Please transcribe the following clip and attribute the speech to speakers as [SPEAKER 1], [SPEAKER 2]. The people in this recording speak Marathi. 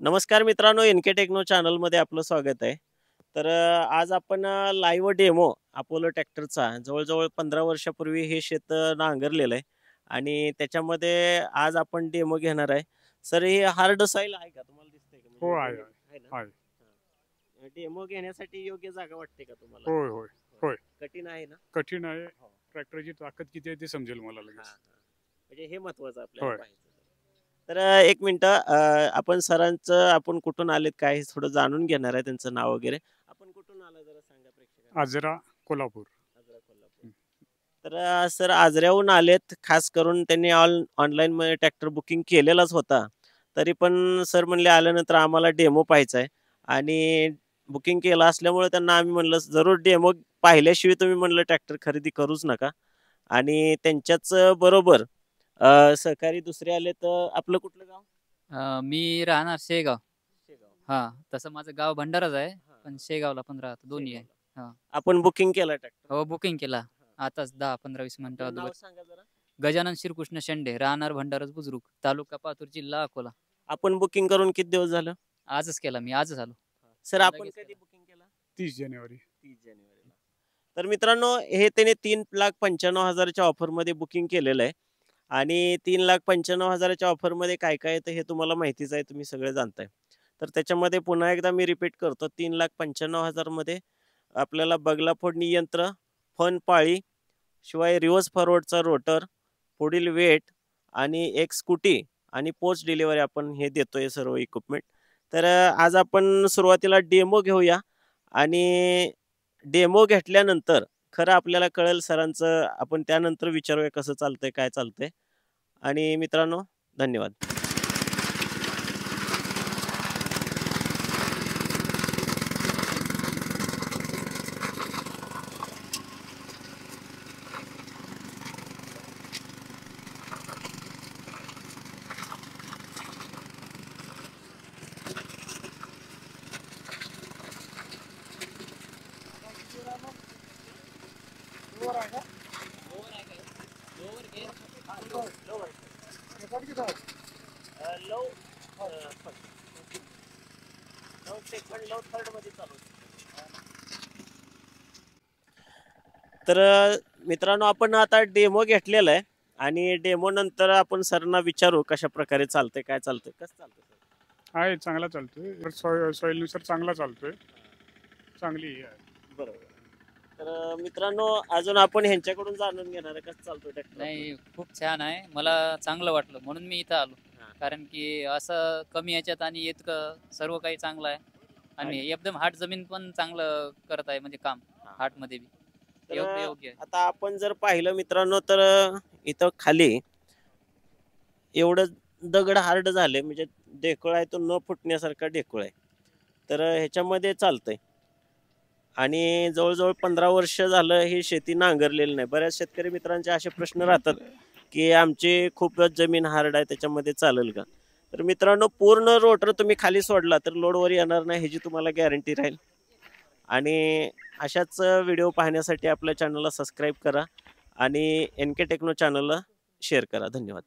[SPEAKER 1] नमस्कार मित्रांनो, एनके टेक्नो चॅनलमध्ये आपलं स्वागत आहे. तर आज आपण लाईव्ह डेमो अपोलो ट्रॅक्टरचा जवळ-जवळ 15 वर्षापूर्वी हे शेत नांगरलेलं आहे आणि त्याच्यामध्ये आज आपण डेमो घेणार आहे. सर हे हार्ड सॉइल आहे का? तुम्हाला दिसतंय का?
[SPEAKER 2] हो,
[SPEAKER 1] म्हणजे
[SPEAKER 2] आहे,
[SPEAKER 1] जमीन आहे ना?
[SPEAKER 2] आहे.
[SPEAKER 1] डेमो घेण्यासाठी योग्य जागा वाटते का तुम्हाला?
[SPEAKER 2] होय, होय, होय.
[SPEAKER 1] कठीण आहे ना?
[SPEAKER 2] कठीण आहे.
[SPEAKER 1] हो.
[SPEAKER 2] ट्रॅक्टरची ताकद किती आहे ते समजेल मला
[SPEAKER 1] हां,
[SPEAKER 2] लगेच.
[SPEAKER 1] हां. म्हणजे हे महत्त्वाचं आपल्याला
[SPEAKER 2] होय.
[SPEAKER 1] पाहायचं. तर 1 मिनिटं आपण सरांचं आपण कुठून आलेत काय हे थोडं जाणून घेणार आहे त्यांचं नाव वगैरे. आपण कुठून आला जरा सांगा प्रेक्षकांना?
[SPEAKER 2] आजरा, कोल्हापूर.
[SPEAKER 1] आजरा, कोल्हापूर.
[SPEAKER 2] हं.
[SPEAKER 1] तर सर आजऱ्याहून आलेत. खास करून त्यांनी ऑनलाईनमध्ये ट्रॅक्टर बुकिंग केलेलाच होता. तरी पण सर म्हणले आल्यानंतर आम्हाला डेमो पाहायचा आहे आणि बुकिंग केलं असल्यामुळे त्यांना आम्ही म्हणलं जरूर डेमो पाहिल्याशिवाय तुम्ही म्हणलं ट्रॅक्टर खरेदी करूच नका आणि त्यांच्याच बरोबर सहकारी दुसरे आले तर आपलं कुठलं गाव?
[SPEAKER 3] मी राहणार शेगाव.
[SPEAKER 1] शेगाव.
[SPEAKER 3] हां, तसं माझं गाव भंडाराच आहे,
[SPEAKER 1] हां,
[SPEAKER 3] पण शेगावला पण राहतो. दोन्ही आहे.
[SPEAKER 1] शेगावला.
[SPEAKER 3] हां.
[SPEAKER 1] आपण बुकिंग केलं ट्रॅक्टर?
[SPEAKER 3] हो, बुकिंग केला.
[SPEAKER 1] हां.
[SPEAKER 3] आताच 10, 15, 20 मिनिटं
[SPEAKER 1] आपलं नाव
[SPEAKER 3] अगोदर.
[SPEAKER 1] सांगा जरा.
[SPEAKER 3] गजानन श्रीकृष्ण शेंडे, राहणार भंडारच बुजुर्ग, तालुका पातूर, जिल्हा अकोला.
[SPEAKER 1] आपण बुकिंग करून किती दिवस झालं?
[SPEAKER 3] आजच केला मी, आजच आलो.
[SPEAKER 1] सर आपण
[SPEAKER 3] लगेच
[SPEAKER 1] कधी
[SPEAKER 3] केला.
[SPEAKER 1] बुकिंग केला?
[SPEAKER 2] 30 जानेवारी.
[SPEAKER 1] 30 जानेवारीला. तर मित्रांनो हे त्याने 3,95,000 च्या ऑफरमध्ये बुकिंग केलेलं आहे आणि 3,95,000 च्या ऑफरमध्ये काय-काय येतं हे तुम्हाला माहितीच आहे, तुम्ही सगळे जाणताय. तर त्याच्यामध्ये पुन्हा एकदा मी रिपीट करतो 3,95,000 मध्ये आपल्याला बगला फोडणी यंत्र, फन पाळी, शिवाय रिव्हर्स फॉरवर्डचा रोटर, पुढील वेट आणि एक स्कूटी आणि पोस्ट डिलिव्हरी आपण हे देतोय सर्व इक्विपमेंट. तर आज आपण सुरुवातीला डेमो घेऊया आणि डेमो घेतल्यानंतर खरं आपल्याला कळेल सरांचं आपण त्यानंतर विचारूया कसं चालतंय, काय चालतंय आणि मित्रांनो धन्यवाद. तर मित्रांनो आपण आता डेमो घेतलेला आहे आणि डेमो नंतर आपण सरांना विचारू कशा प्रकारे चालतंय, काय चालतंय, कसं चालतंय सर?
[SPEAKER 2] आहे, चांगला चालतोय. सॉईलनुसार चांगला चालतोय. चांगली हे आहे.
[SPEAKER 1] बरोबर. तर मित्रांनो अजून आपण ह्यांच्याकडून जाणून घेणार आहे कसं चालतोय ट्रॅक्टर.
[SPEAKER 3] नाही, खूप छान आहे. मला चांगलं वाटलं म्हणून मी इथं आलो.
[SPEAKER 1] हां.
[SPEAKER 3] कारण की असं कमी याच्यात आणि इतकं सर्व काही चांगलं आहे आणि एकदम हार्ड जमीन पण चांगलं करत आहे म्हणजे काम
[SPEAKER 1] हां.
[SPEAKER 3] हार्डमध्ये बी.
[SPEAKER 1] तर
[SPEAKER 3] योग्य आहे.
[SPEAKER 1] आता आपण जर पाहिलं मित्रांनो तर इथं खाली एवढं दगड हार्ड झाले म्हणजे ढेकूळ आहे तो न फुटण्यासारखा ढेकूळ आहे. तर ह्याच्यामध्ये चालतंय आणि जवळ-जवळ 15 वर्ष झालं ही शेती नांगरलेली नाही. बऱ्याच शेतकरी मित्रांचे असे प्रश्न राहतात, की आमची खूपच जमीन हार्ड आहे त्याच्यामध्ये चालेल का? तर मित्रांनो पूर्ण रोटर तुम्ही खाली सोडला तर लोडवर येणार नाही ह्याची तुम्हाला गॅरंटी राहील. आणि अशाच व्हिडिओ पाहण्यासाठी आपल्या चॅनलला सबस्क्राईब करा आणि एनके टेक्नो चॅनलला शेअर करा. धन्यवाद.